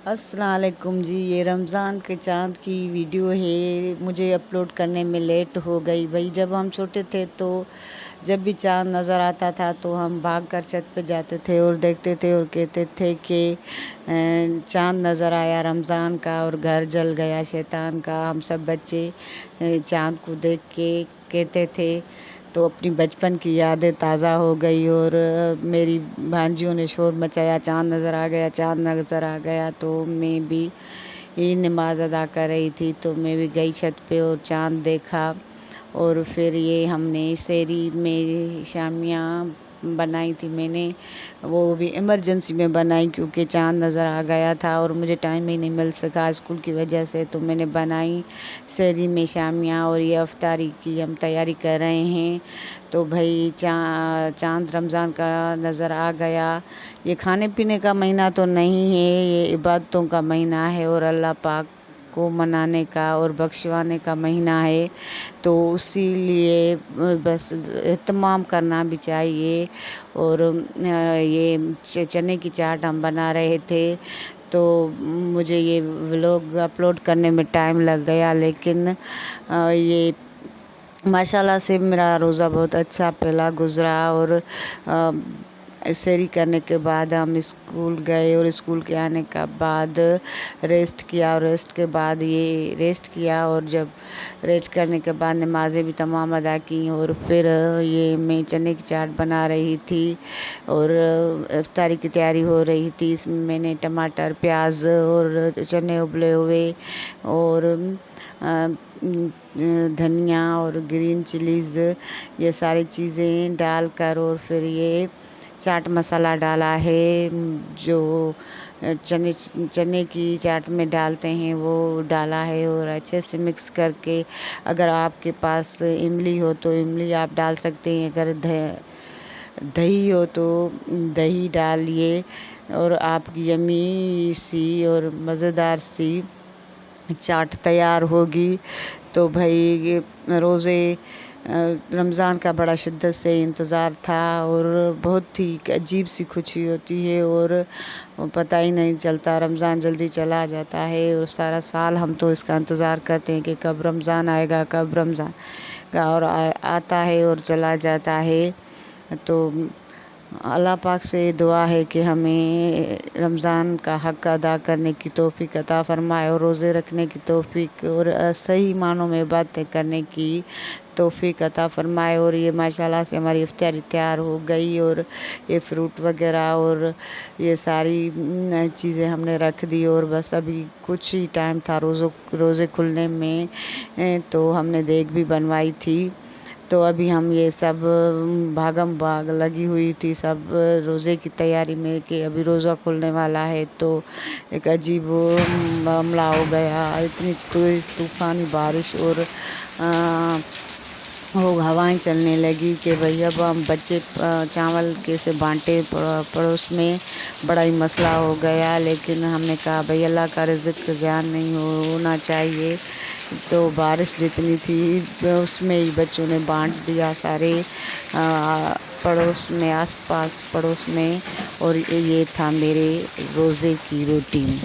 السلام علیکم جی، یہ رمضان کے چاند کی ویڈیو ہے۔ مجھے اپلوڈ کرنے میں لیٹ ہو گئی بھائی۔ جب ہم چھوٹے تھے تو جب بھی چاند نظر آتا تھا تو ہم بھاگ کر چھت پہ جاتے تھے اور دیکھتے تھے اور کہتے تھے کہ چاند نظر آیا رمضان کا اور گھر جل گیا شیطان کا۔ ہم سب بچے چاند کو دیکھ کے کہتے تھے، تو اپنی بچپن کی یادیں تازہ ہو گئی۔ اور میری بھانجیوں نے شور مچایا، چاند نظر آ گیا، چاند نظر آ گیا۔ تو میں بھی نماز ادا کر رہی تھی تو میں بھی گئی چھت پہ اور چاند دیکھا۔ اور پھر یہ ہم نے سحری میں شامیاں بنائی تھی، میں نے وہ بھی ایمرجنسی میں بنائی کیونکہ چاند نظر آ گیا تھا اور مجھے ٹائم ہی نہیں مل سکا اسکول کی وجہ سے۔ تو میں نے بنائی سحری میں شامیاں اور یہ افطاری کی ہم تیاری کر رہے ہیں۔ تو بھائی چاند رمضان کا نظر آ گیا۔ یہ کھانے پینے کا مہینہ تو نہیں ہے، یہ عبادتوں کا مہینہ ہے اور اللہ پاک کو منانے کا اور بخشوانے کا مہینہ ہے۔ تو اسی لیے بس اہتمام کرنا بھی چاہیے۔ اور یہ چنے کی چاٹ ہم بنا رہے تھے تو مجھے یہ ولاگ اپلوڈ کرنے میں ٹائم لگ گیا، لیکن یہ ماشاءاللہ سے میرا روزہ بہت اچھا پہلا گزرا۔ اور سحری کرنے کے بعد ہم اسکول گئے اور اسکول کے آنے کے بعد ریسٹ کیا، اور ریسٹ کے بعد یہ ریسٹ کیا، اور جب ریسٹ کرنے کے بعد نمازیں بھی تمام ادا کیں۔ اور پھر یہ میں چنے کی چاٹ بنا رہی تھی اور افطاری کی تیاری ہو رہی تھی۔ اس میں میں نے ٹماٹر، پیاز اور چنے ابلے ہوئے اور دھنیا اور گرین چلیز یہ ساری چیزیں ڈال کر، اور پھر یہ چاٹ مسالہ ڈالا ہے جو چنے کی چاٹ میں ڈالتے ہیں وہ ڈالا ہے، اور اچھے سے مکس کر کے اگر آپ کے پاس املی ہو تو املی آپ ڈال سکتے ہیں، اگر دہی ہو تو دہی ڈالیے اور آپ کی یمی سی اور مزیدار سی چاٹ تیار ہوگی۔ تو بھائی روزے رمضان کا بڑا شدت سے انتظار تھا اور بہت ہی عجیب سی خوشی ہوتی ہے، اور پتہ ہی نہیں چلتا، رمضان جلدی چلا جاتا ہے اور سارا سال ہم تو اس کا انتظار کرتے ہیں کہ کب رمضان آئے گا، کب رمضان کا، اور آتا ہے اور چلا جاتا ہے۔ تو اللہ پاک سے دعا ہے کہ ہمیں رمضان کا حق ادا کرنے کی توفیق عطا فرمائے اور روزے رکھنے کی توفیق اور صحیح معنوں میں باتیں کرنے کی توفیق عطا فرمائے۔ اور یہ ماشاءاللہ سے ہماری افطاری تیار ہو گئی، اور یہ فروٹ وغیرہ اور یہ ساری چیزیں ہم نے رکھ دی، اور بس ابھی کچھ ہی ٹائم تھا روزے کھلنے میں، تو ہم نے دیگ بھی بنوائی تھی۔ تو ابھی ہم یہ سب بھاگم بھاگ لگی ہوئی تھی سب روزے کی تیاری میں کہ ابھی روزہ کھلنے والا ہے۔ تو ایک عجیب معاملہ ہو گیا، اتنی تیز طوفانی بارش اور وہ ہوائیں چلنے لگی کہ بھئی اب ہم بچے چاول کیسے بانٹے پڑوس میں، بڑا ہی مسئلہ ہو گیا۔ لیکن ہم نے کہا بھئی اللہ کا رزق ضیاع نہیں ہونا چاہیے، تو بارش جتنی تھی اس میں ہی بچوں نے بانٹ دیا سارے پڑوس میں، آس پاس پڑوس میں، اور یہ تھا میرے روزے کی روٹین۔